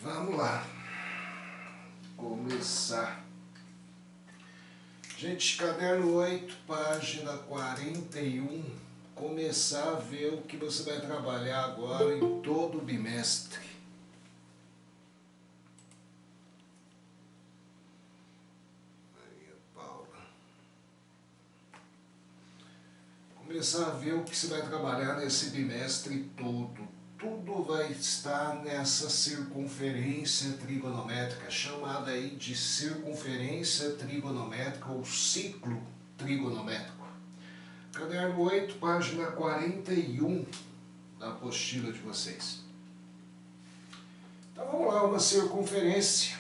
Vamos lá. Começar. Gente, caderno 8, página 41. Começar a ver o que você vai trabalhar agora em todo o bimestre. Maria Paula. Começar a ver o que você vai trabalhar nesse bimestre todo. Tudo vai estar nessa circunferência trigonométrica, chamada aí de circunferência trigonométrica ou ciclo trigonométrico. Caderno 8, página 41 da apostila de vocês. Então vamos lá, uma circunferência.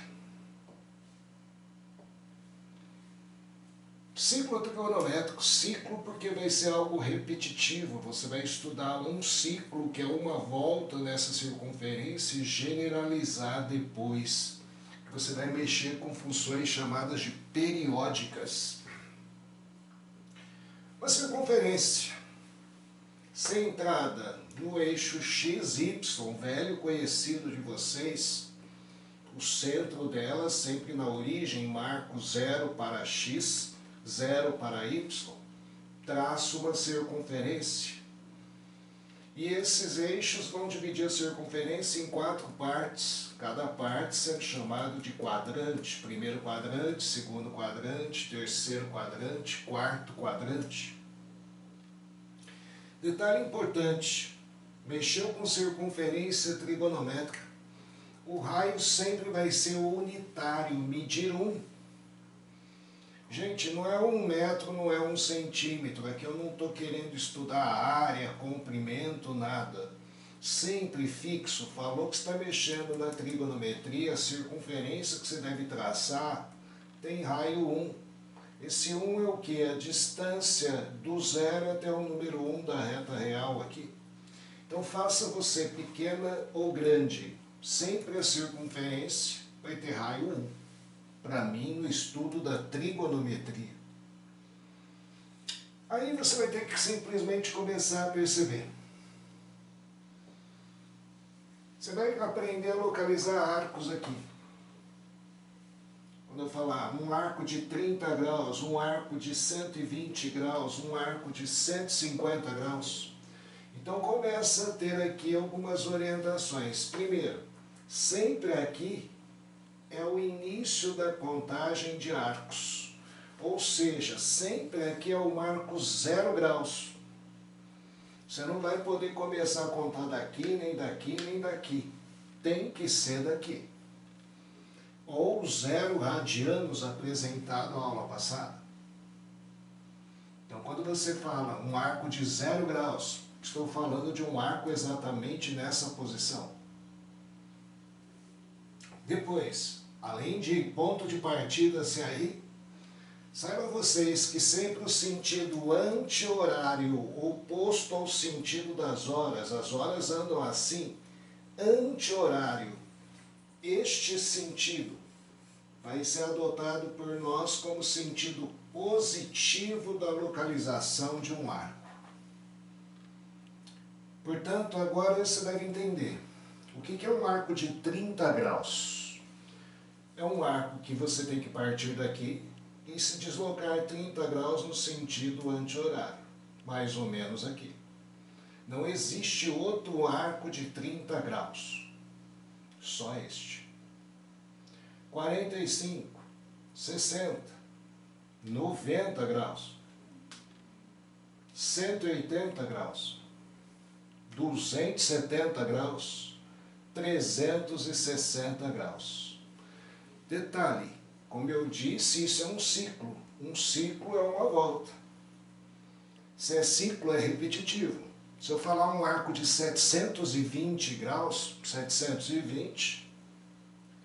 Ciclo trigonométrico, ciclo porque vai ser algo repetitivo, você vai estudar um ciclo que é uma volta nessa circunferência e generalizar depois. Você vai mexer com funções chamadas de periódicas. Uma circunferência centrada no eixo XY, velho conhecido de vocês, o centro dela sempre na origem, marco 0 para X, 0 para Y, traço uma circunferência. E esses eixos vão dividir a circunferência em 4 partes, cada parte sendo chamado de quadrante. Primeiro quadrante, segundo quadrante, terceiro quadrante, quarto quadrante. Detalhe importante, mexeu com circunferência trigonométrica, o raio sempre vai ser unitário, medir 1. Gente, não é 1 metro, não é 1 centímetro, aqui eu não estou querendo estudar área, comprimento, nada. Sempre fixo, falou que está mexendo na trigonometria, a circunferência que você deve traçar tem raio 1. Esse 1 é o que? A distância do 0 até o número 1 da reta real aqui. Então faça você pequena ou grande, sempre a circunferência vai ter raio 1. Para mim, no estudo da trigonometria. Aí você vai ter que simplesmente começar a perceber. Você vai aprender a localizar arcos aqui. Quando eu falar um arco de 30 graus, um arco de 120 graus, um arco de 150 graus. Então começa a ter aqui algumas orientações. Primeiro, sempre aqui é o início da contagem de arcos. Ou seja, sempre aqui é o marco 0 graus. Você não vai poder começar a contar daqui, nem daqui, nem daqui. Tem que ser daqui. Ou 0 radianos apresentado na aula passada. Então, quando você fala um arco de 0 graus, estou falando de um arco exatamente nessa posição. Depois, além de ponto de partida ser aí, saibam vocês que sempre o sentido anti-horário, oposto ao sentido das horas, as horas andam assim, anti-horário, este sentido vai ser adotado por nós como sentido positivo da localização de um arco. Portanto, agora você deve entender o que é um arco de 30 graus. É um arco que você tem que partir daqui e se deslocar 30 graus no sentido anti-horário, mais ou menos aqui. Não existe outro arco de 30 graus, só este. 45, 60, 90 graus, 180 graus, 270 graus, 360 graus. Detalhe, como eu disse, isso é um ciclo. Um ciclo é uma volta. Se é ciclo, é repetitivo. Se eu falar um arco de 720 graus, 720,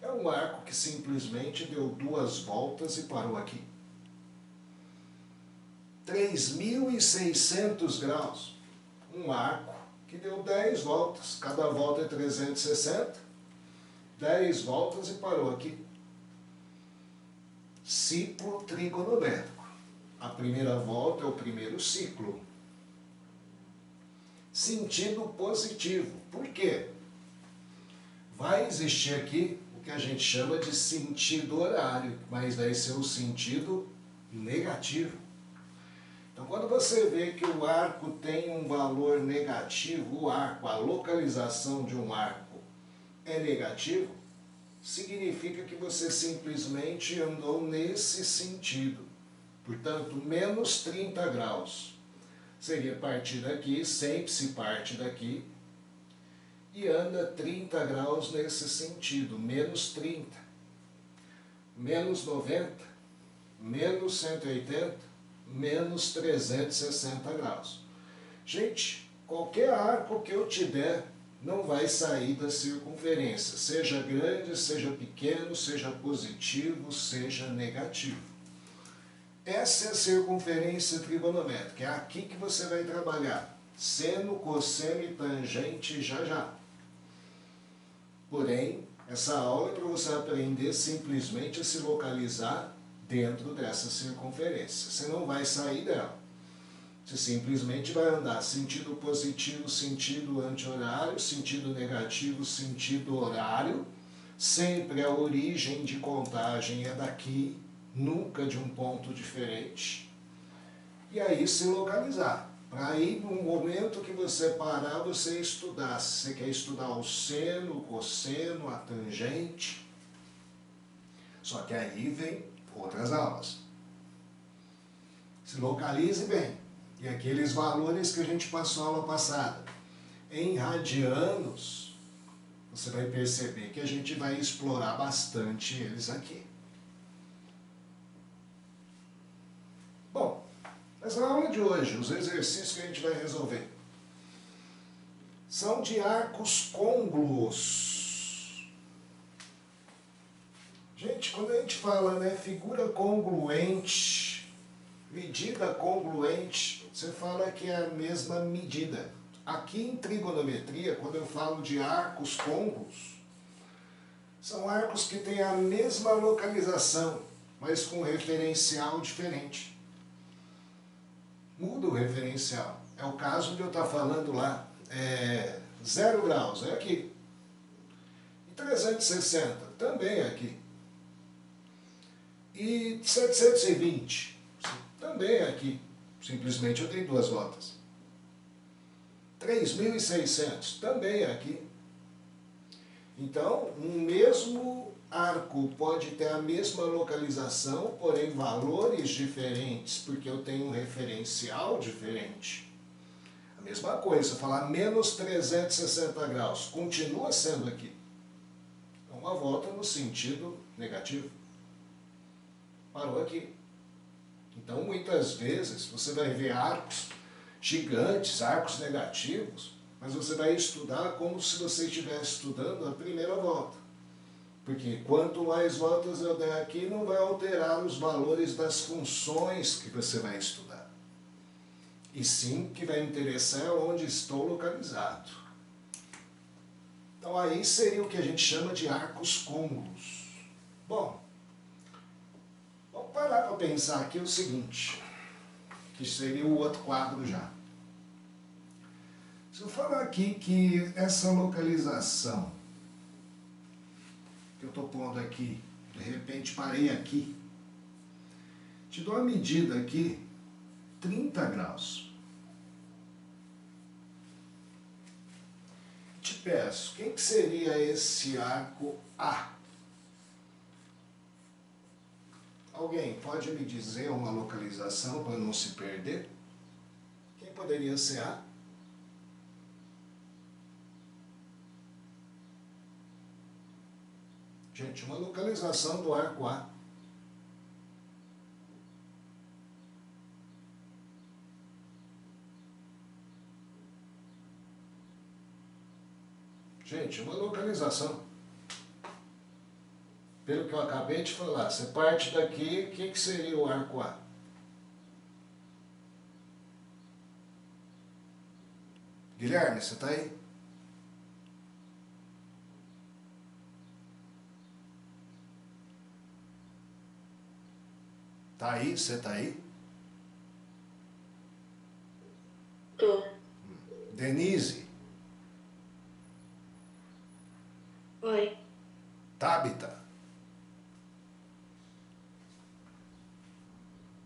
é um arco que simplesmente deu 2 voltas e parou aqui. 3.600 graus, um arco que deu 10 voltas. Cada volta é 360, 10 voltas e parou aqui. Ciclo trigonométrico. A primeira volta é o primeiro ciclo. Sentido positivo. Por quê? vai existir aqui o que a gente chama de sentido horário, mas vai ser o sentido negativo. Então, quando você vê que o arco tem um valor negativo, o arco, a localização de um arco é negativo, significa que você simplesmente andou nesse sentido. Portanto, menos 30 graus. Seria partir daqui, sempre se parte daqui, e anda 30 graus nesse sentido, menos 30, menos 90, menos 180, menos 360 graus. Gente, qualquer arco que eu te der não vai sair da circunferência, seja grande, seja pequeno, seja positivo, seja negativo. Essa é a circunferência trigonométrica, é aqui que você vai trabalhar, seno, cosseno e tangente já já. Porém, essa aula é para você aprender simplesmente a se localizar dentro dessa circunferência. Você não vai sair dela. Você simplesmente vai andar sentido positivo, sentido anti-horário, sentido negativo, sentido horário. Sempre a origem de contagem é daqui, nunca de um ponto diferente. E aí se localizar. Para aí, no momento que você parar, você estudar. Se você quer estudar o seno, o cosseno, a tangente. Só que aí vem outras aulas. Se localize bem. E aqueles valores que a gente passou a aula passada, em radianos, você vai perceber que a gente vai explorar bastante eles aqui. Bom, essa aula de hoje, os exercícios que a gente vai resolver, são de arcos côngruos. Gente, quando a gente fala, né, figura congruente, medida congruente, você fala que é a mesma medida. Aqui em trigonometria, quando eu falo de arcos côngruos, são arcos que têm a mesma localização, mas com referencial diferente. Muda o referencial. É o caso de eu estar falando lá, 0 graus, é aqui. E 360, também é aqui. E 720, também é aqui. Simplesmente eu dei 2 voltas. 3.600, também é aqui. Então, um mesmo arco pode ter a mesma localização, porém valores diferentes, porque eu tenho um referencial diferente. A mesma coisa, falar menos 360 graus, continua sendo aqui. É uma volta no sentido negativo. Parou aqui. Então, muitas vezes, você vai ver arcos gigantes, arcos negativos, mas você vai estudar como se você estivesse estudando a primeira volta. Porque quanto mais voltas eu der aqui, não vai alterar os valores das funções que você vai estudar. E sim, que vai interessar onde estou localizado. Então aí seria o que a gente chama de arcos côngruos. Bom, vamos parar para pensar aqui o seguinte, que seria o outro quadro já. Se eu falar aqui que essa localização que eu estou pondo aqui, de repente parei aqui, te dou a medida aqui, 30 graus. Te peço, quem que seria esse arco A? Alguém pode me dizer uma localização para não se perder? Quem poderia ser A? Gente, uma localização do arco A. Gente, uma localização. Pelo que eu acabei de falar, você parte daqui, o que seria o arco A? Guilherme, você está aí? Tá aí? Você tá aí? Tô. Denise? Oi. Tabita.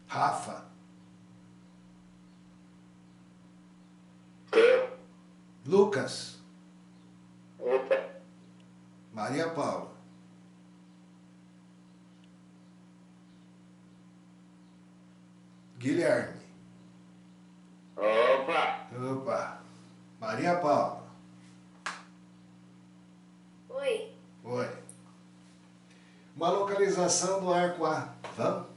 Rafa. Eu. Lucas. Opa. Maria Paula. Guilherme. Opa. Opa. Maria Paula. Oi. Oi. Uma localização do arco A. Vamos?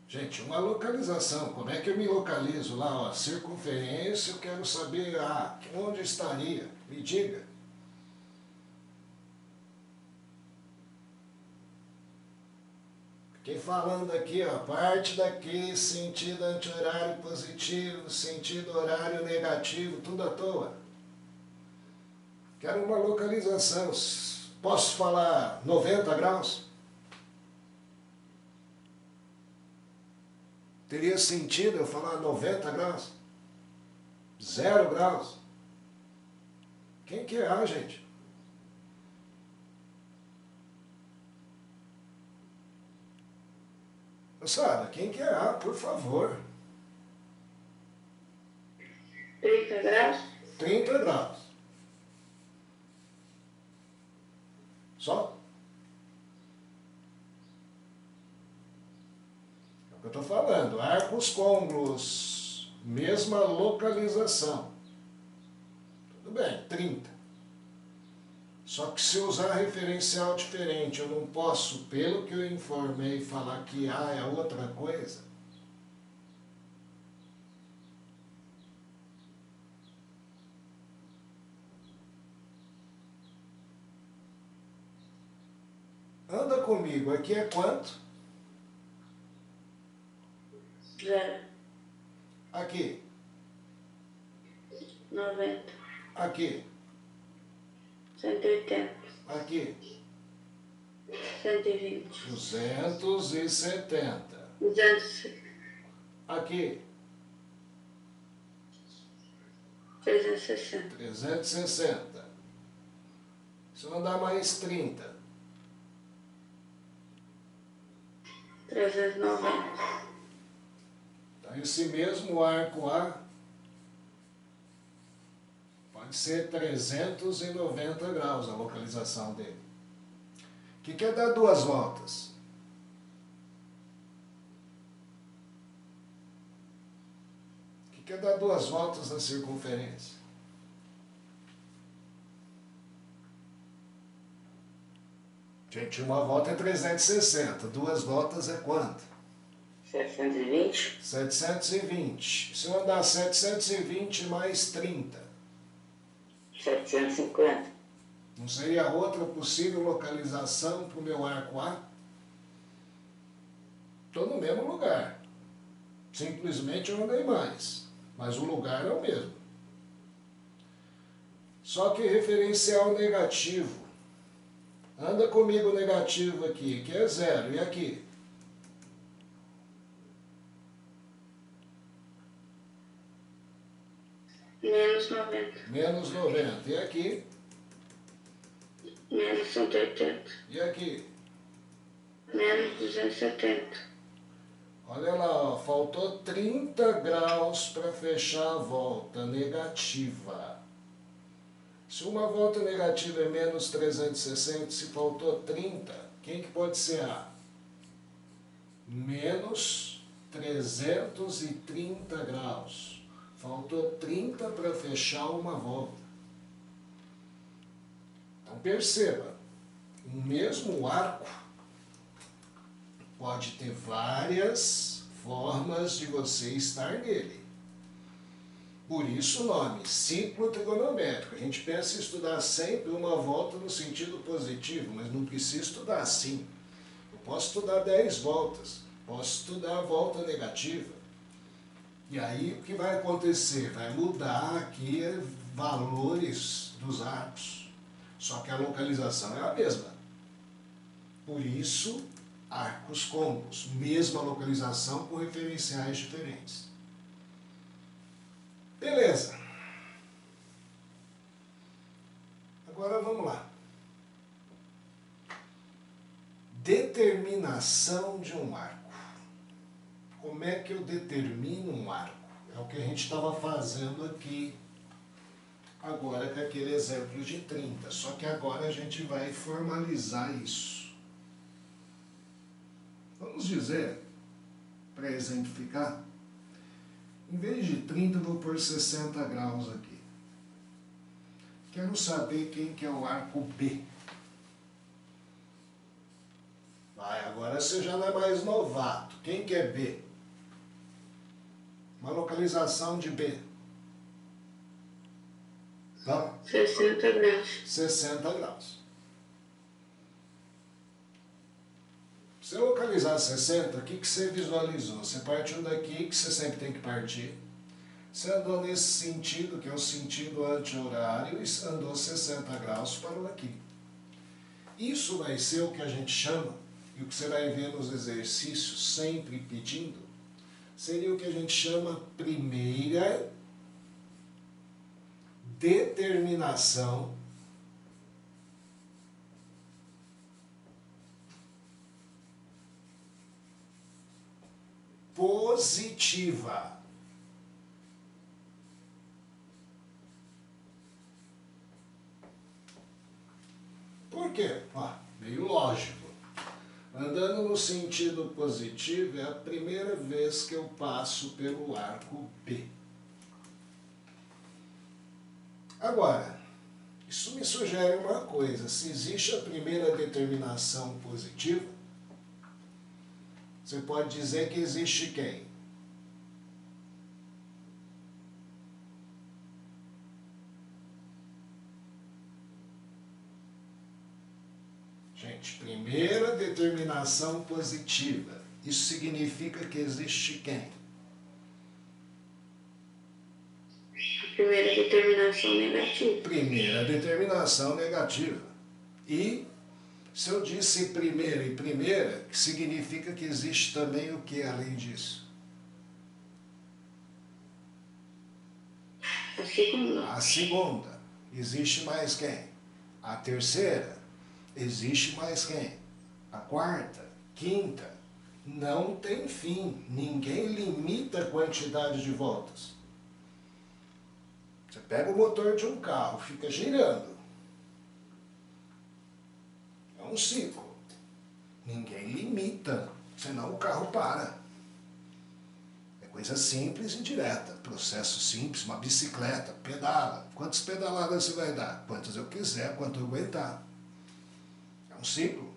Gente, uma localização. Como é que eu me localizo lá? Ó, circunferência, eu quero saber onde estaria. Me diga. Fiquei falando aqui, ó, parte daqui, sentido anti-horário positivo, sentido horário negativo, tudo à toa. Quero uma localização. Posso falar 90 graus? Teria sentido eu falar 90 graus? 0 graus? Quem que é A, gente? Moçada, quem que é A, por favor? 30 graus? 30 graus. Só? É o que eu estou falando. Arcos côngruos. Mesma localização. Tudo bem, 30. Só que se usar referencial diferente, eu não posso, pelo que eu informei, falar que A é outra coisa. Anda comigo, aqui é quanto? 0. Aqui. 90. Aqui. 180. Aqui. 120. 270. 200. Aqui. 360. 360. Se eu andar mais 30. 390. Então, esse mesmo arco A pode ser 390 graus a localização dele. O que quer dar 2 voltas? O que quer dar 2 voltas na circunferência? Gente, uma volta é 360, 2 voltas é quanto? 720. 720. Se eu andar 720 mais 30, 750. não seria outra possível localização para o meu arco A? Estou no mesmo lugar. Simplesmente eu andei mais, mas o lugar é o mesmo. Só que referencial negativo. Anda comigo negativo aqui, que é 0. E aqui? Menos 90. Menos 90. E aqui? Menos 180. E aqui? Menos 270. Olha lá, ó, faltou 30 graus para fechar a volta negativa. Se uma volta negativa é menos 360, se faltou 30, quem que pode ser A? Menos 330 graus. Faltou 30 para fechar uma volta. Então perceba, o mesmo arco pode ter várias formas de você estar nele. Por isso o nome, ciclo trigonométrico. A gente pensa em estudar sempre uma volta no sentido positivo, mas não precisa estudar assim. Eu posso estudar 10 voltas, posso estudar a volta negativa. E aí o que vai acontecer? Vai mudar aqui valores dos arcos. Só que a localização é a mesma. Por isso, arcos côncavos, mesma localização com referenciais diferentes. Beleza. Agora vamos lá. Determinação de um arco. Como é que eu determino um arco? É o que a gente estava fazendo aqui agora com aquele exemplo de 30. Só que agora a gente vai formalizar isso. Vamos dizer, para exemplificar, em vez de 30 eu vou pôr 60 graus aqui. Quero saber quem que é o arco B. Vai, agora você já não é mais novato. Quem que é B? Uma localização de B. Tá? 60 graus. 60 graus. Se você localizar 60, o que você visualizou? Você partiu daqui, que você sempre tem que partir. Você andou nesse sentido, que é o sentido anti-horário, e andou 60 graus, parou aqui. Isso vai ser o que a gente chama, e o que você vai ver nos exercícios sempre pedindo, seria o que a gente chama primeira determinação positiva. Por quê? Meio lógico. Andando no sentido positivo é a primeira vez que eu passo pelo arco B. Agora, isso me sugere uma coisa. Se existe a primeira determinação positiva, você pode dizer que existe quem? Gente, primeira determinação positiva. Isso significa que existe quem? A primeira determinação negativa. Primeira determinação negativa. E se eu disse primeira e primeira, significa que existe também o que além disso? A segunda. A segunda. Existe mais quem? A terceira. Existe mais quem? A quarta, quinta. Não tem fim. Ninguém limita a quantidade de voltas. Você pega o motor de um carro, fica girando. É um ciclo. Ninguém limita, senão o carro para. É coisa simples e direta. Processo simples, uma bicicleta, pedala. Quantas pedaladas você vai dar? Quantas eu quiser, quanto eu aguentar. É um ciclo.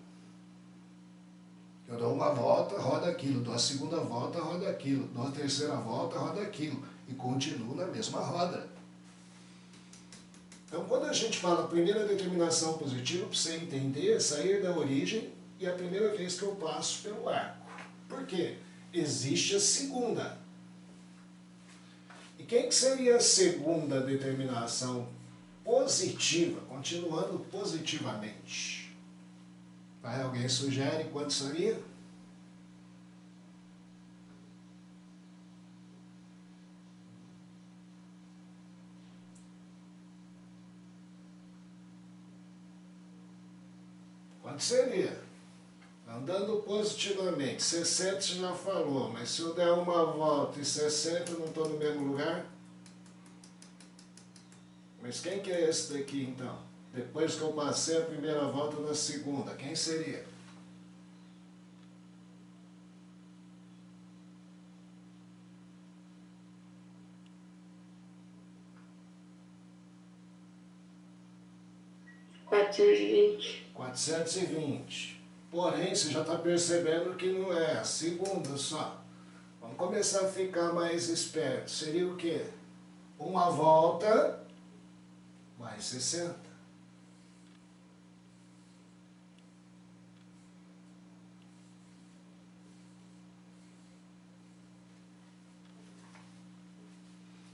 Eu dou uma volta, roda aquilo. Dou a segunda volta, roda aquilo. Dou a terceira volta, roda aquilo. E continuo na mesma roda. Então, quando a gente fala primeira determinação positiva, para você entender, é sair da origem e é a primeira vez que eu passo pelo arco. Por quê? Existe a segunda. E quem que seria a segunda determinação positiva, continuando positivamente? Vai, alguém sugere quanto seria? Quanto seria? Andando positivamente, 60 você já falou, mas se eu der uma volta e 60 eu não estou no mesmo lugar? Mas quem que é esse daqui então? Depois que eu passei a primeira volta na segunda, quem seria? R$ 420. Porém, você já está percebendo que não é a segunda só. Vamos começar a ficar mais esperto. Seria o quê? Uma volta mais 60.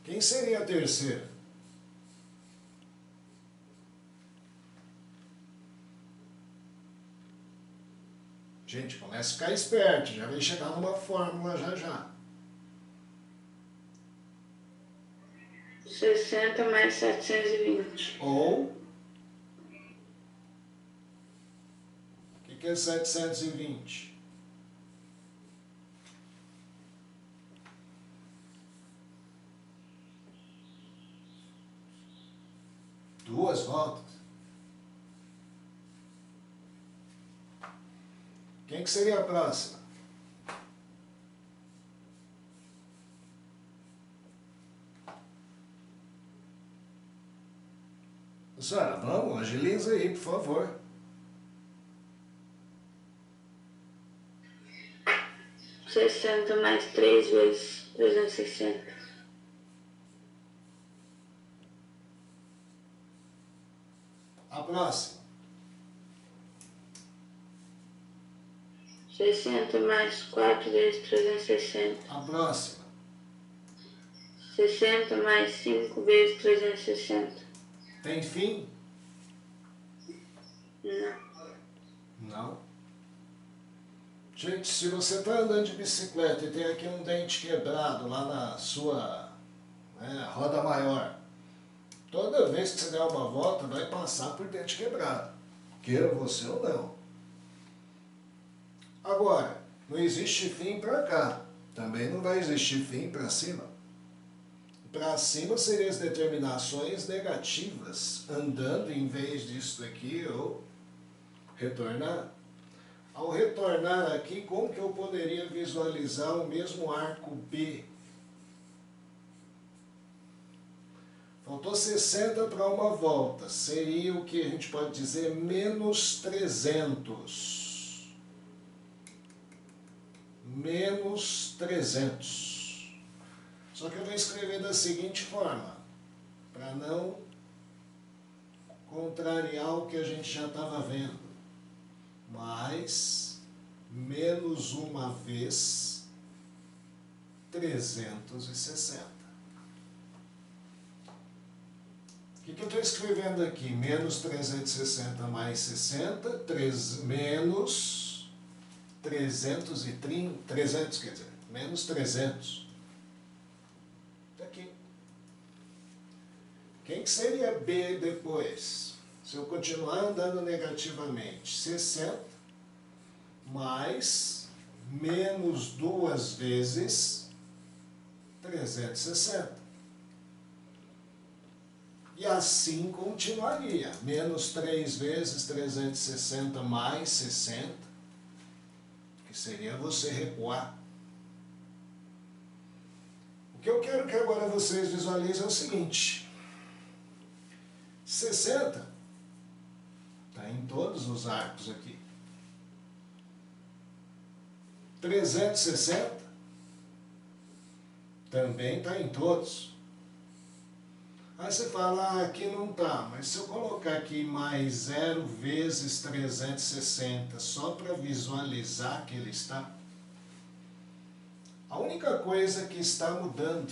Quem seria a terceira? Gente, começa a ficar esperto, já vai chegar numa fórmula já já. 60 mais 720. Ou, o que é 720? Duas voltas. Quem que seria a próxima? Senhora, vamos, agiliza aí, por favor. Sessenta mais 3 vezes 360. A próxima. 60 mais 4 vezes 360. A próxima. 60 mais 5 vezes 360. Tem fim? Não. Não. Gente, se você está andando de bicicleta e tem aqui um dente quebrado lá na sua roda maior, toda vez que você der uma volta, vai passar por dente quebrado. Queira você ou não. Agora, não existe fim para cá. Também não vai existir fim para cima. Para cima seriam as determinações negativas, andando em vez disso daqui, ou retornar. Ao retornar aqui, como que eu poderia visualizar o mesmo arco B? Faltou 60 para uma volta, seria o que a gente pode dizer menos 300. Menos 300. Só que eu vou escrever da seguinte forma, para não contrariar o que a gente já estava vendo. Mais, menos uma vez, 360. O que eu estou escrevendo aqui? Menos 360 mais 60, menos 330, 300 quer dizer, menos 300. Está aqui. Quem que seria B depois? Se eu continuar andando negativamente, 60 mais menos duas vezes 360. E assim continuaria. Menos 3 vezes 360 mais 60, que seria você recuar. O que eu quero que agora vocês visualizem é o seguinte. 60 está em todos os arcos aqui. 360 também está em todos. Aí você fala, ah, aqui não está, mas se eu colocar aqui mais 0 vezes 360 só para visualizar que ele está, a única coisa que está mudando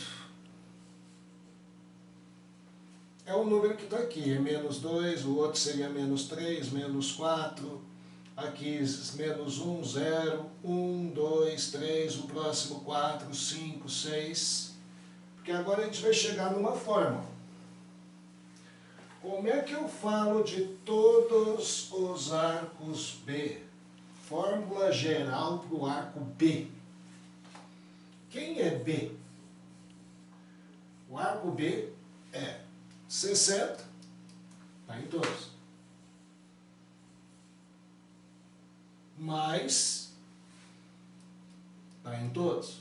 é o número que está aqui, é menos 2, o outro seria menos 3, menos 4, aqui menos 1, 0, 1, 2, 3, o próximo 4, 5, 6, porque agora a gente vai chegar numa fórmula. Como é que eu falo de todos os arcos B? Fórmula geral para o arco B. Quem é B? O arco B é 60, está em todos, mais, está em todos,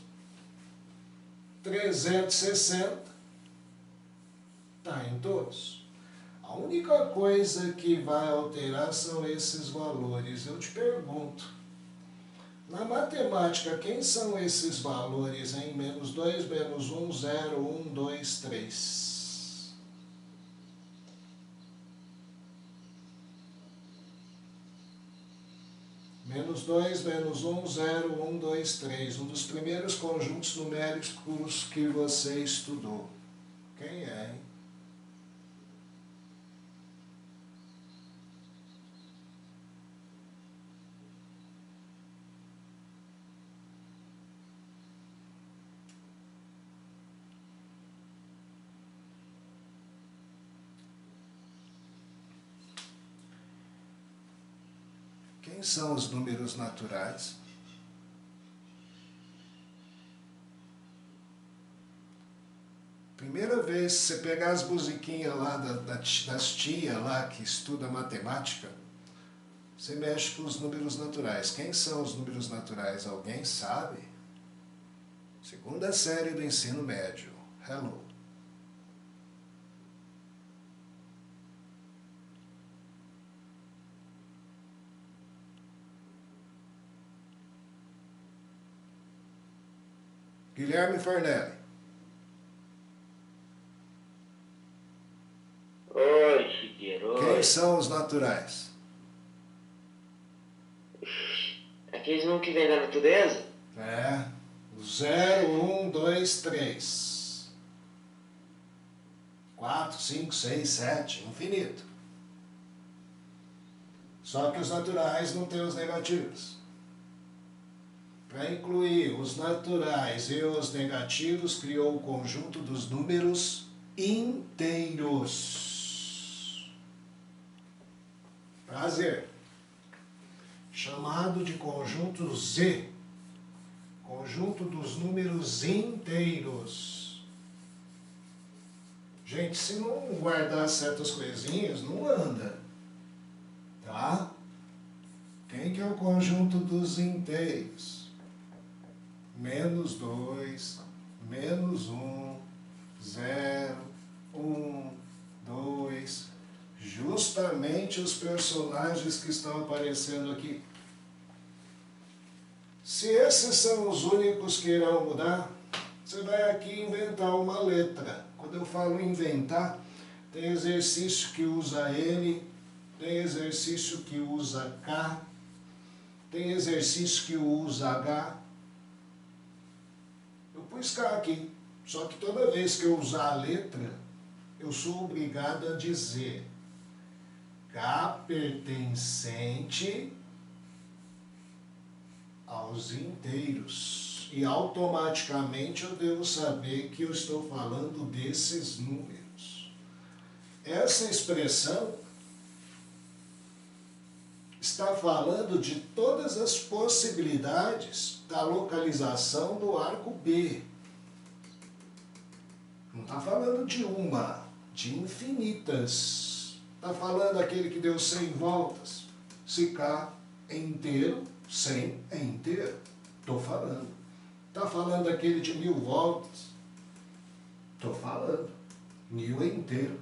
360, está em todos. A única coisa que vai alterar são esses valores. Eu te pergunto, na matemática, quem são esses valores em menos 2, menos 1, 0, 1, 2, 3? Menos 2, menos 1, 0, 1, 2, 3. Um dos primeiros conjuntos numéricos que você estudou. Quem é, hein? Quem são os números naturais? Primeira vez, se você pegar as musiquinhas lá das tias lá que estuda matemática, você mexe com os números naturais. Quem são os números naturais? Alguém sabe? Segunda série do ensino médio. Hello. Guilherme Farnelli. Oi, Shigeru. Quem são os naturais? Aqueles não que vêm da natureza? É. 0, 1, 2, 3. 4, 5, 6, 7. Infinito. Só que os naturais não têm os negativos. Para incluir os naturais e os negativos, criou o conjunto dos números inteiros. Prazer. Chamado de conjunto Z. Conjunto dos números inteiros. Gente, se não guardar certas coisinhas, não anda. Tá? Quem que é o conjunto dos inteiros? -2, -1, 0, 1, 2. Justamente os personagens que estão aparecendo aqui. Se esses são os únicos que irão mudar, você vai aqui inventar uma letra. Quando eu falo inventar, tem exercício que usa N, tem exercício que usa K, tem exercício que usa H. Eu pus K aqui, só que toda vez que eu usar a letra, eu sou obrigado a dizer K pertencente aos inteiros. E automaticamente eu devo saber que eu estou falando desses números. Essa expressão está falando de todas as possibilidades da localização do arco B. Não está falando de uma, de infinitas. Está falando aquele que deu 100 voltas. Se K é inteiro, 100 é inteiro. Estou falando. Está falando aquele de 1000 voltas. Estou falando. 1000 é inteiro.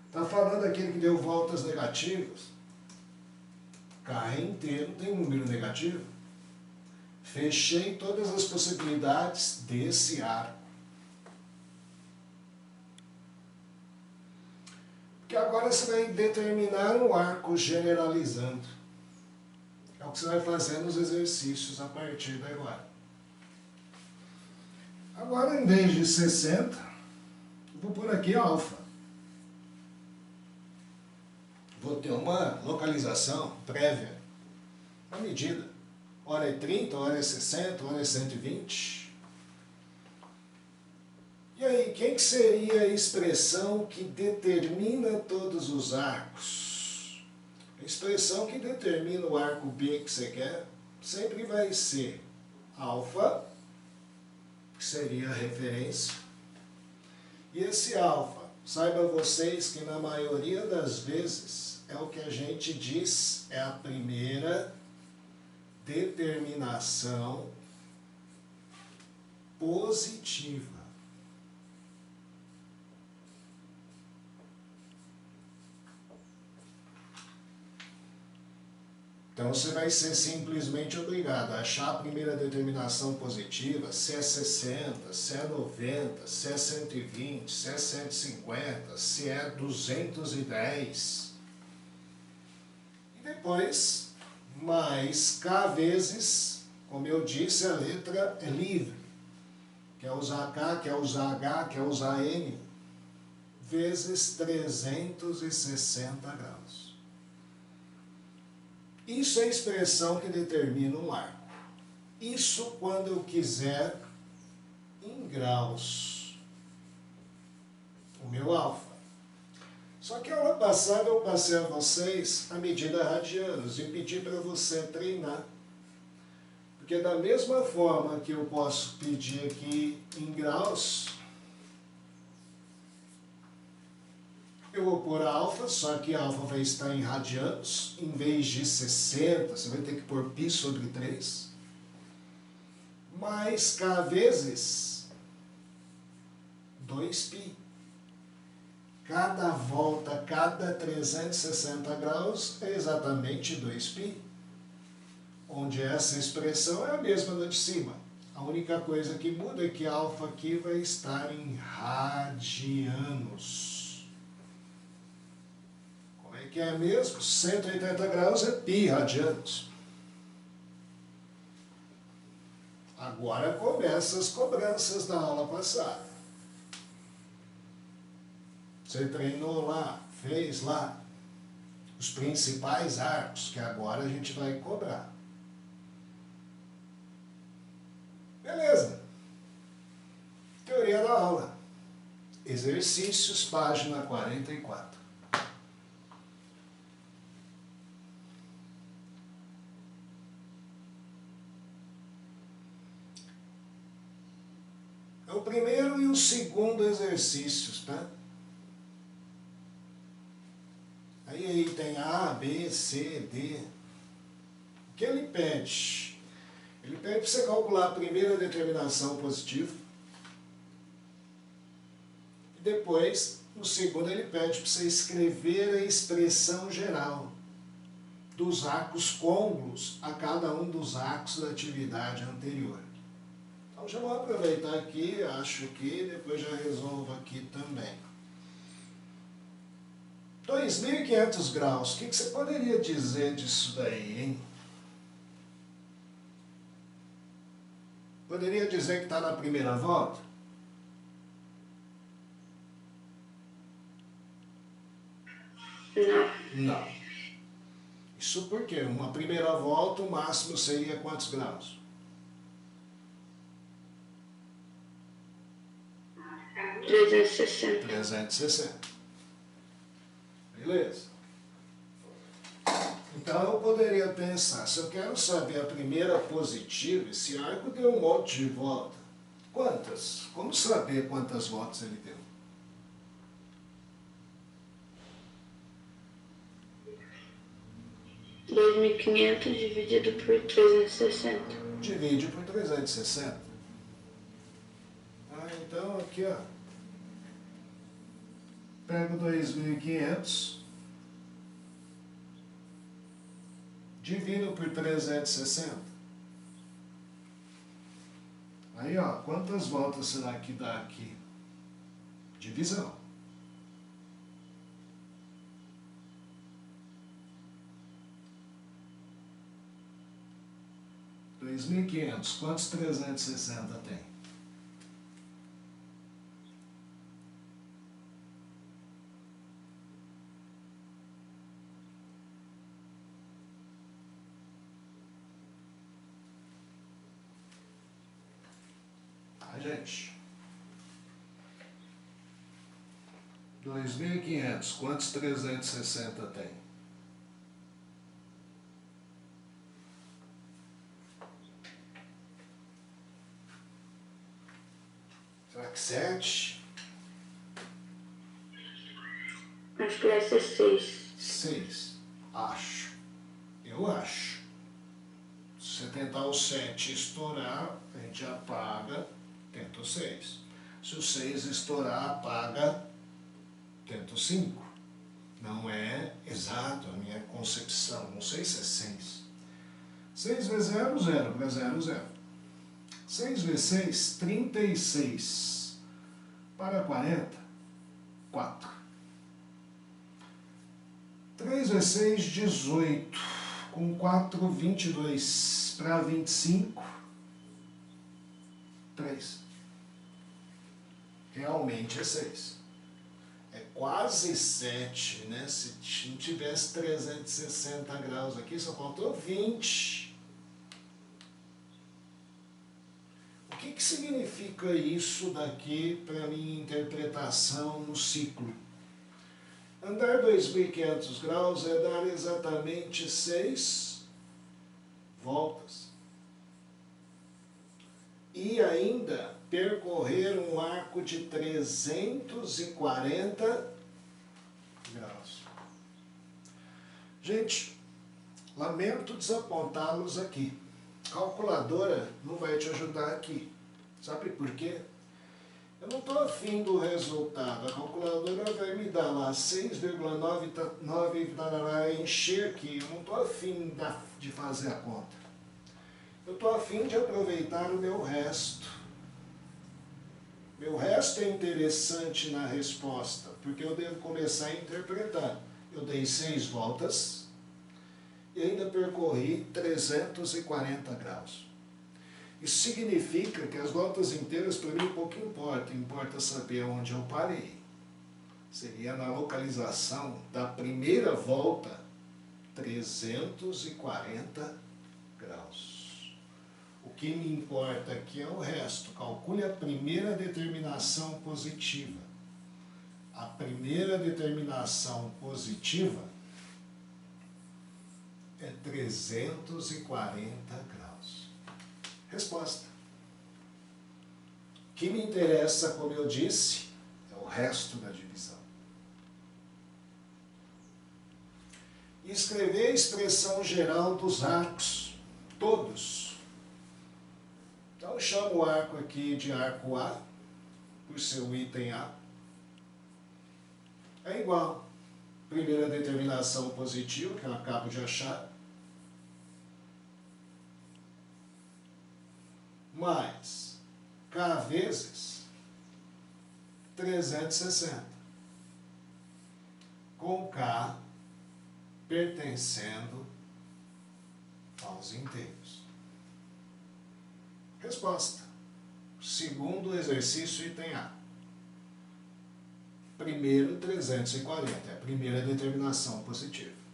Está falando aquele que deu voltas negativas. K é inteiro, tem número negativo. Fechei todas as possibilidades desse arco. Porque agora você vai determinar um arco generalizando. É o que você vai fazer nos exercícios a partir de agora. Agora, em vez de 60, eu vou pôr aqui alfa. Vou ter uma localização prévia, uma medida. Hora é 30, hora é 60, hora é 120. E aí, quem que seria a expressão que determina todos os arcos? A expressão que determina o arco B que você quer sempre vai ser alfa, que seria a referência. E esse alfa, saiba vocês que na maioria das vezes é o que a gente diz, é a primeira determinação positiva. Então você vai ser simplesmente obrigado a achar a primeira determinação positiva, se é 60, se é 90, se é 120, se é 150, se é 210. E depois, mais K vezes, como eu disse, a letra é livre. Quer usar K, quer usar H, quer usar N, vezes 360 graus. Isso é a expressão que determina um arco. Isso quando eu quiser em graus. O meu alfa. Só que a aula passada eu passei a vocês a medida radianos e pedi para você treinar. Porque da mesma forma que eu posso pedir aqui em graus, eu vou pôr alfa, só que alfa vai estar em radianos, em vez de 60, você vai ter que pôr π sobre 3, mais k vezes 2π. Cada volta, cada 360 graus é exatamente 2π, onde essa expressão é a mesma da de cima. A única coisa que muda é que alfa aqui vai estar em radianos. Como é que é mesmo? 180 graus é π radianos. Agora começam as cobranças da aula passada. Você treinou lá, fez lá os principais arcos, que agora a gente vai cobrar. Beleza. Teoria da aula. Exercícios, página 44. É o primeiro e o segundo exercícios, tá? Aí tem A, B, C, D. O que ele pede? Ele pede para você calcular a primeira determinação positiva. E depois, no segundo, ele pede para você escrever a expressão geral dos arcos côngruos a cada um dos arcos da atividade anterior. Então já vou aproveitar aqui, acho que depois já resolvo aqui também. 2.500 graus, o que você poderia dizer disso daí, hein? Poderia dizer que está na primeira volta? Não. Isso porque uma primeira volta, o máximo seria quantos graus? 360. 360. Beleza? Então eu poderia pensar, se eu quero saber a primeira positiva, esse arco deu um monte de volta. Quantas? Como saber quantas voltas ele deu? – 2.500 dividido por 360. Divide por 360. Então aqui, ó. Pego 2.500. Divido por 360. Aí, ó, quantas voltas será que dá aqui? Divisão. – 2.500. Quantos 360 tem? Gente, 2.500, quantos 360 tem? Será que 7? Acho que vai ser 6. 6, acho. Eu acho. Se você tentar o 7 estourar, a gente apaga. Tenta o 6. Se o 6 estourar, apaga, tenta o 5. Não é exato a minha concepção. Não sei se é 6. 6 vezes 0, 0. Para 0, 0. 6 vezes 6, 36. Para 40, 4. 3 vezes 6, 18. Com 4, 22. Para 25, 3. Realmente é 6. É quase 7, né? Se não tivesse 360 graus aqui, só faltou 20. O que significa isso daqui para a minha interpretação no ciclo? Andar 2.500 graus é dar exatamente 6 voltas. E ainda percorrer um arco de 340 graus. Gente, lamento desapontá-los aqui. Calculadora não vai te ajudar aqui. Sabe por quê? Eu não estou afim do resultado. A calculadora vai me dar lá 6,99 para encher aqui. Eu não estou afim de fazer a conta. Eu estou afim de aproveitar o meu resto. Meu resto é interessante na resposta, porque eu devo começar a interpretar. Eu dei 6 voltas e ainda percorri 340 graus. Isso significa que as voltas inteiras para mim pouco importa. Importa saber onde eu parei. Seria na localização da primeira volta, 340 graus. O que me importa aqui é o resto. Calcule a primeira determinação positiva. A primeira determinação positiva é 340 graus. Resposta. O que me interessa, como eu disse, é o resto da divisão. Escrever a expressão geral dos arcos, todos. Então eu chamo o arco aqui de arco A, por ser o item A. É igual. Primeira determinação positiva, que eu acabo de achar. Mais K vezes 360, com K pertencendo aos inteiros. Resposta. Segundo exercício, item A. Primeiro, 340, é a primeira determinação positiva.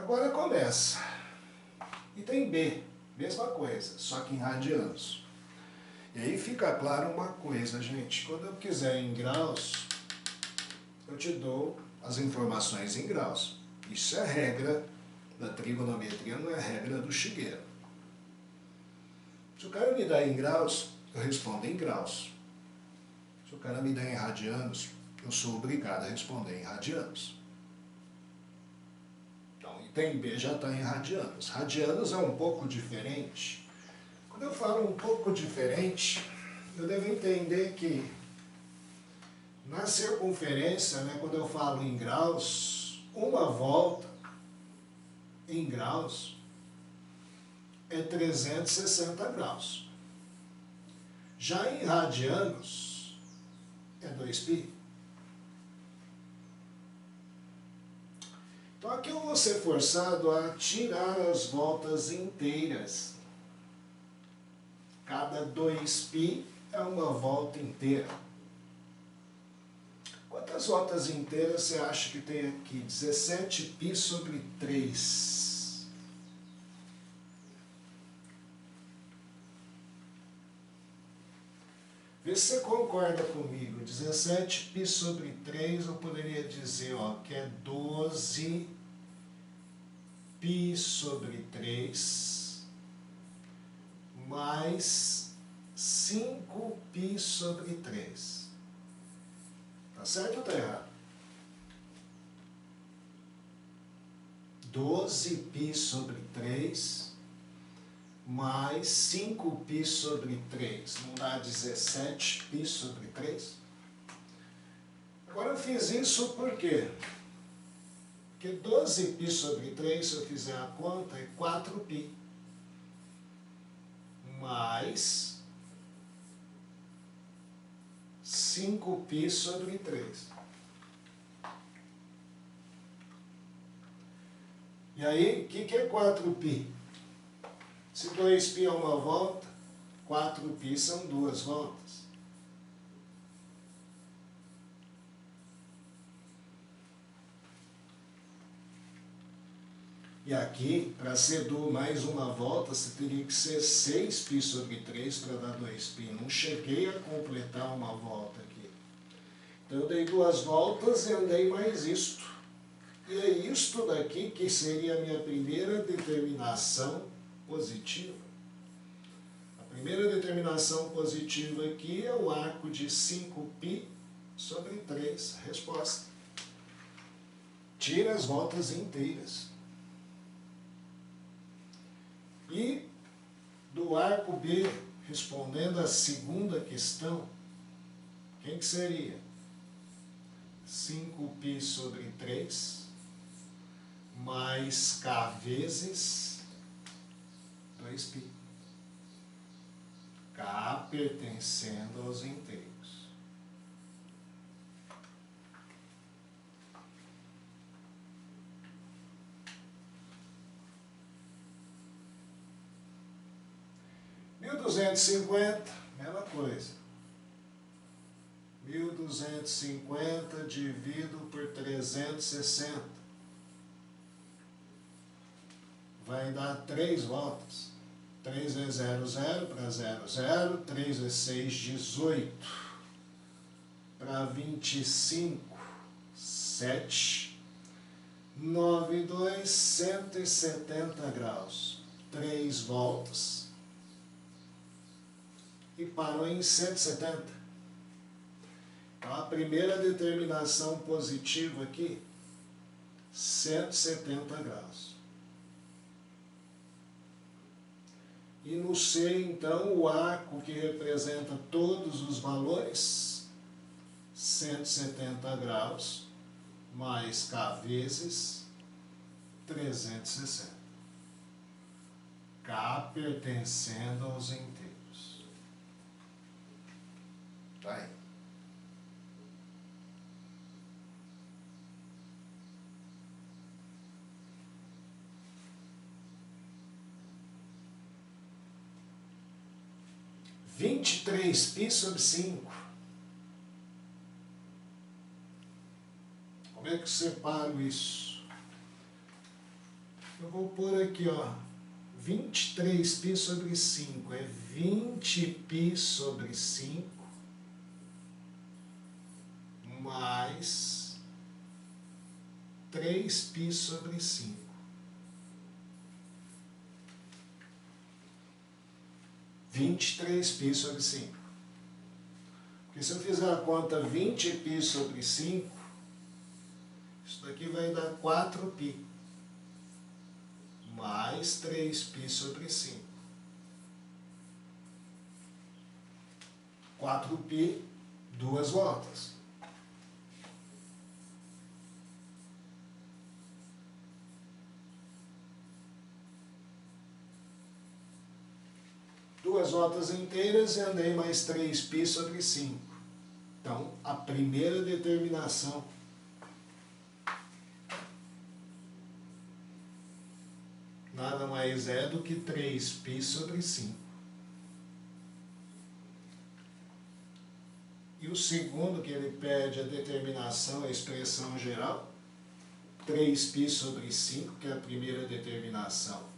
Agora começa. Item B, mesma coisa, só que em radianos. E aí fica claro uma coisa, gente. Quando eu quiser em graus, eu te dou as informações em graus. Isso é regra da trigonometria, não é regra do Shigeru. Se o cara me dá em graus, eu respondo em graus. Se o cara me dá em radianos, eu sou obrigado a responder em radianos. Item B já está em radianos. Radianos é um pouco diferente. Quando eu falo um pouco diferente, eu devo entender que na circunferência, né, quando eu falo em graus, uma volta em graus é 360 graus. Já em radianos é 2π. Então aqui eu vou ser forçado a tirar as voltas inteiras. Cada 2π é uma volta inteira. Quantas voltas inteiras você acha que tem aqui? 17π sobre 3. Vê se você concorda comigo. 17π sobre 3, eu poderia dizer que é 12π sobre 3 mais 5π sobre 3. Tá certo ou tá errado? 12π sobre 3 mais 5π sobre 3. Não dá 17π sobre 3? Agora eu fiz isso por quê? Porque 12π sobre 3, se eu fizer a conta, é 4π. Mais 5π sobre 3. E aí, o que é 4π? Se 2π é uma volta, 4π são 2 voltas. E aqui, para ser do mais uma volta, você teria que ser 6π sobre 3 para dar 2π. Não cheguei a completar uma volta aqui. Então eu dei 2 voltas e andei mais isto. E é isto daqui que seria a minha primeira determinação positiva. A primeira determinação positiva aqui é o arco de 5π sobre 3. Resposta. Tira as voltas inteiras. E do arco B, respondendo a segunda questão, quem que seria? 5π sobre 3 mais K vezes 2π. K pertencendo aos inteiros. Mesma coisa. 1250 dividido por 360. Vai dar 3 voltas. 3 vezes 0, 0 para 0, 0. 3 vezes 6, 18. Para 25, 7. 9, 2, 170 graus. 3 voltas. E parou em 170. Então, a primeira determinação positiva aqui, 170 graus. E no C, então, o arco que representa todos os valores, 170 graus, mais K vezes 360. K pertencendo aos inteiros. Vai. Vinte e 3π sobre 5. Como é que eu separo isso? Eu vou pôr aqui, ó, 23π sobre 5. É 20π sobre 5. Mais 3π sobre 5. Vinte e 3π sobre 5. Porque se eu fizer a conta 20π sobre 5, isso daqui vai dar 4π. Mais 3π sobre 5. 4π, 2 voltas. Duas voltas inteiras e andei mais 3π sobre 5. Então, a primeira determinação nada mais é do que 3π sobre 5. E o segundo, que ele pede a determinação, a expressão geral, 3π sobre 5, que é a primeira determinação,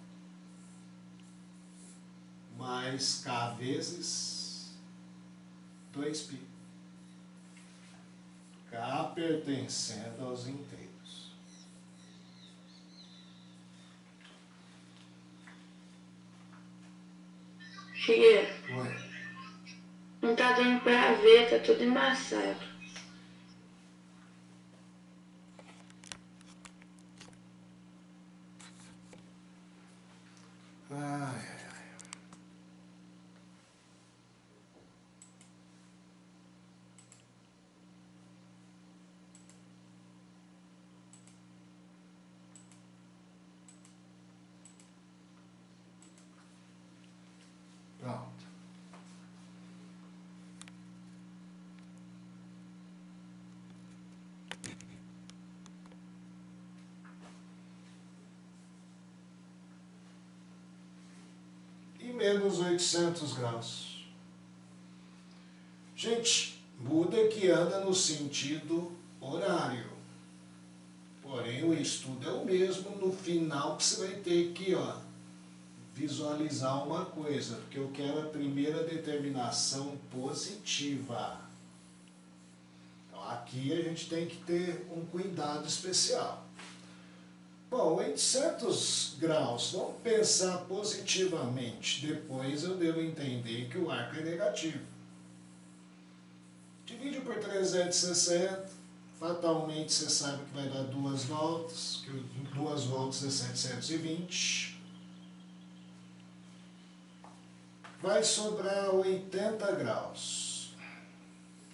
mais K vezes 2π. K pertencendo aos inteiros. Figueira, Oi. não tá dando pra ver, tá tudo embaçado. Ai. Pronto. E menos 800 graus. Gente, muda que anda no sentido horário. Porém, o estudo é o mesmo. No final, que você vai ter que visualizar uma coisa, porque eu quero a primeira determinação positiva. Então, aqui a gente tem que ter um cuidado especial. Bom, 800 graus, vamos pensar positivamente. Depois eu devo entender que o arco é negativo. Divide por 360, fatalmente você sabe que vai dar 2 voltas, que 2 voltas é 720. Vai sobrar 80 graus.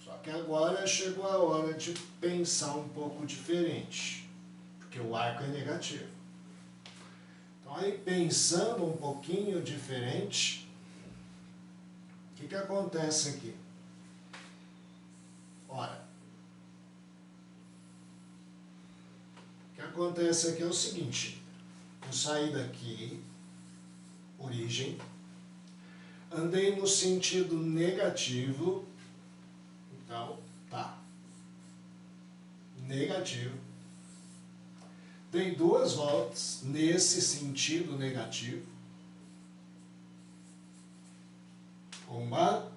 Só que agora chegou a hora de pensar um pouco diferente, porque o arco é negativo. Então aí, pensando um pouquinho diferente, o que acontece aqui? Ora, o que acontece aqui é o seguinte: eu saí daqui, origem, andei no sentido negativo, então tá, negativo, dei 2 voltas nesse sentido negativo, 1,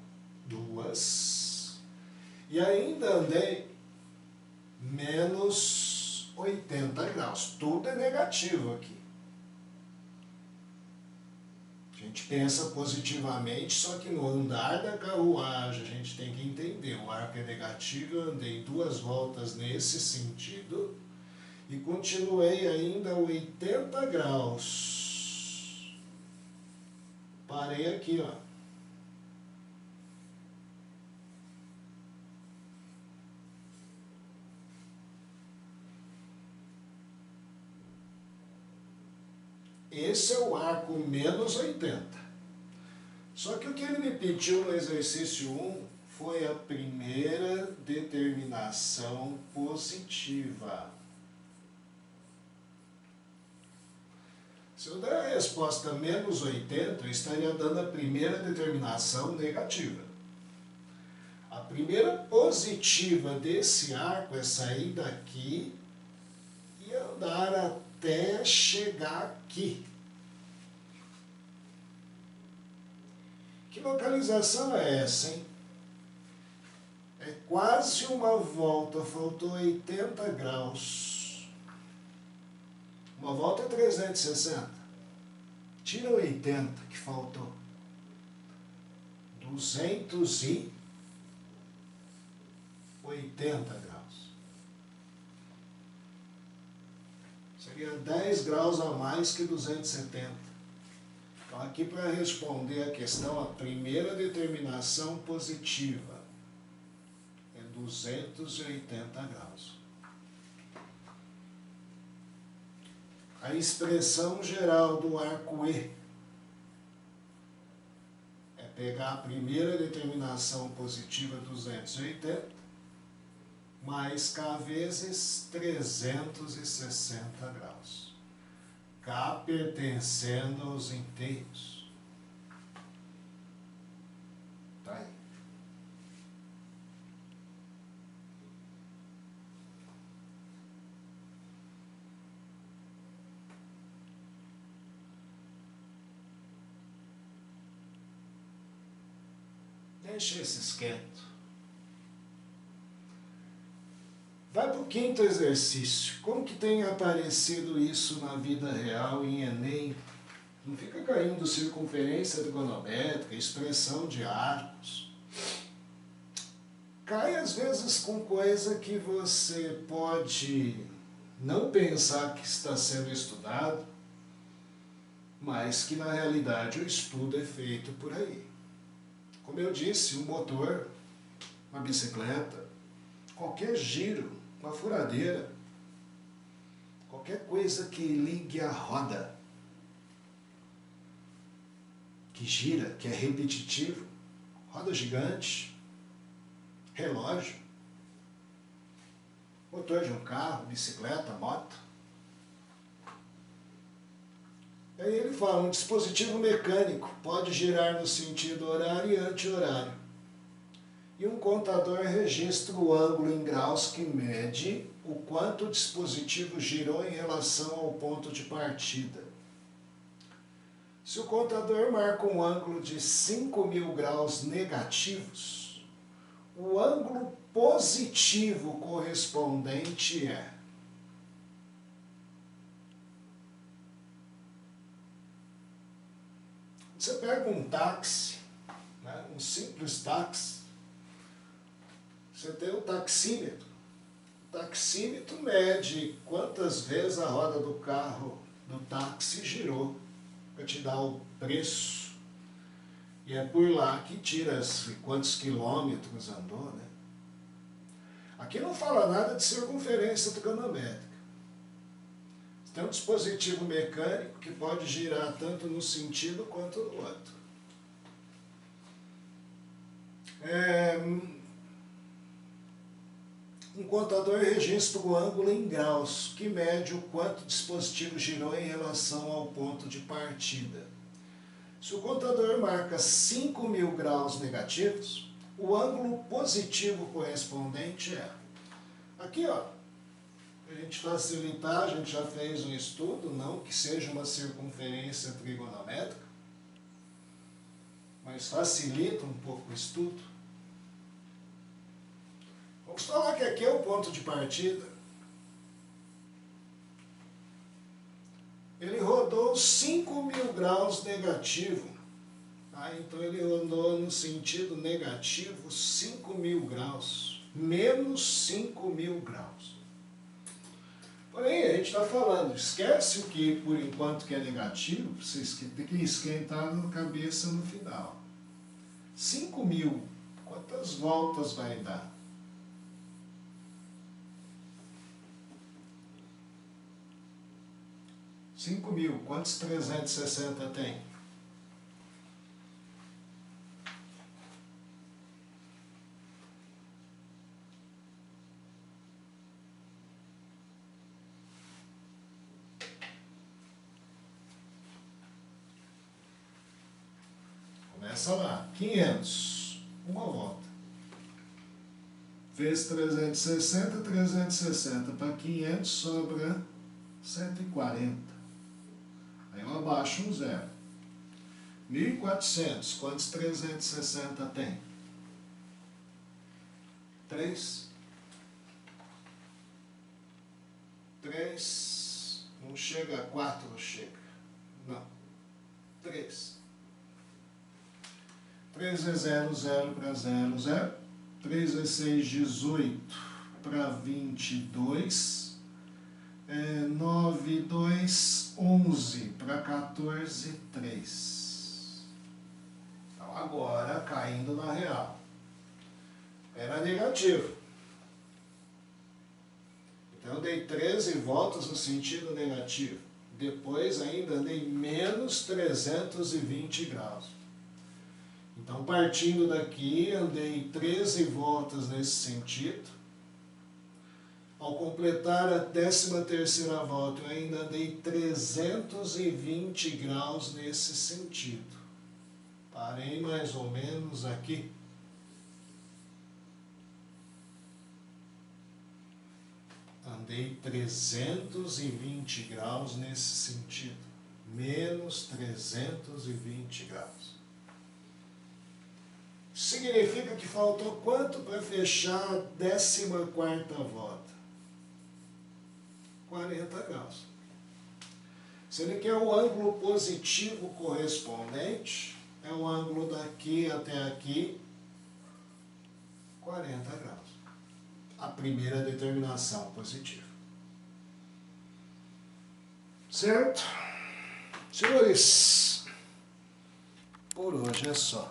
2, e ainda andei menos 80 graus. Tudo é negativo aqui. A gente pensa positivamente, só que no andar da carruagem a gente tem que entender. O arco é negativo, eu andei 2 voltas nesse sentido e continuei ainda 80 graus. Parei aqui, ó. Esse é o arco menos 80. Só que o que ele me pediu no exercício 1 foi a primeira determinação positiva. Se eu der a resposta menos 80, eu estaria dando a primeira determinação negativa. A primeira positiva desse arco é sair daqui e andar até chegar aqui. Que localização é essa, hein? É quase uma volta, faltou 80 graus. Uma volta é 360. Tira 80 que faltou. 280 graus. Seria 10 graus a mais que 270. Então, aqui para responder a questão, a primeira determinação positiva é 280 graus. A expressão geral do arco E é pegar a primeira determinação positiva 280 mais K vezes 360 graus. K pertencendo aos inteiros. Tá aí. Deixa esses quietos. Vai para o 5º exercício. Como que tem aparecido isso na vida real em Enem? Não fica caindo circunferência trigonométrica, expressão de arcos. Cai às vezes com coisa que você pode não pensar que está sendo estudado, mas que na realidade o estudo é feito por aí. Como eu disse, um motor, uma bicicleta, qualquer giro, uma furadeira, qualquer coisa que ligue a roda, que gira, que é repetitivo, roda gigante, relógio, motor de um carro, bicicleta, moto. Aí ele fala, um dispositivo mecânico pode girar no sentido horário e anti-horário. E um contador registra o ângulo em graus que mede o o quanto o dispositivo girou em relação ao ponto de partida. Se o contador marca um ângulo de 5.000 graus negativos, o ângulo positivo correspondente é você pega um táxi, né, um simples táxi, você tem o taxímetro. O taxímetro mede quantas vezes a roda do carro, do táxi, girou, para te dar o preço. E é por lá que tira quantos quilômetros andou, né? Aqui não fala nada de circunferência trigonométrica. Tem um dispositivo mecânico que pode girar tanto num sentido quanto no outro. Um contador registra o ângulo em graus, que mede o quanto o dispositivo girou em relação ao ponto de partida. Se o contador marca 5.000 graus negativos, o ângulo positivo correspondente é... Aqui, ó. Para a gente facilitar, a gente já fez um estudo, não que seja uma circunferência trigonométrica, mas facilita um pouco o estudo. Vamos falar que aqui é o ponto de partida. Ele rodou 5.000 graus negativo. Então ele rodou no sentido negativo 5.000 graus, menos 5.000 graus. Porém, a gente está falando, esquece o que por enquanto que é negativo, vocês tem que esquentar na cabeça no final. 5.000, quantas voltas vai dar? 5.000, quantos 360 tem? Começa lá, 500, uma volta. Vezes 360, 360 para 500 sobra 140. Aí eu abaixo um zero. 1.400, quantos 360 tem? 3. 3, não chega a 4, não chega. Não. 3. 3 é 0, 0 para 0, 0. 3 é 6, 18 para 22. 9, 2, 11 para 14, 3. Então agora caindo na real. Era negativo. Então eu dei 13 voltas no sentido negativo. Depois ainda dei menos 320 graus. Então partindo daqui, andei 13 voltas nesse sentido. Ao completar a 13ª volta, eu ainda andei 320 graus nesse sentido. Parei mais ou menos aqui. Andei 320 graus nesse sentido. Menos 320 graus. Significa que faltou quanto para fechar a 14ª volta? 40 graus. Se ele quer o ângulo positivo correspondente, é o ângulo daqui até aqui, 40 graus. A primeira determinação positiva. Certo? Senhores, por hoje é só.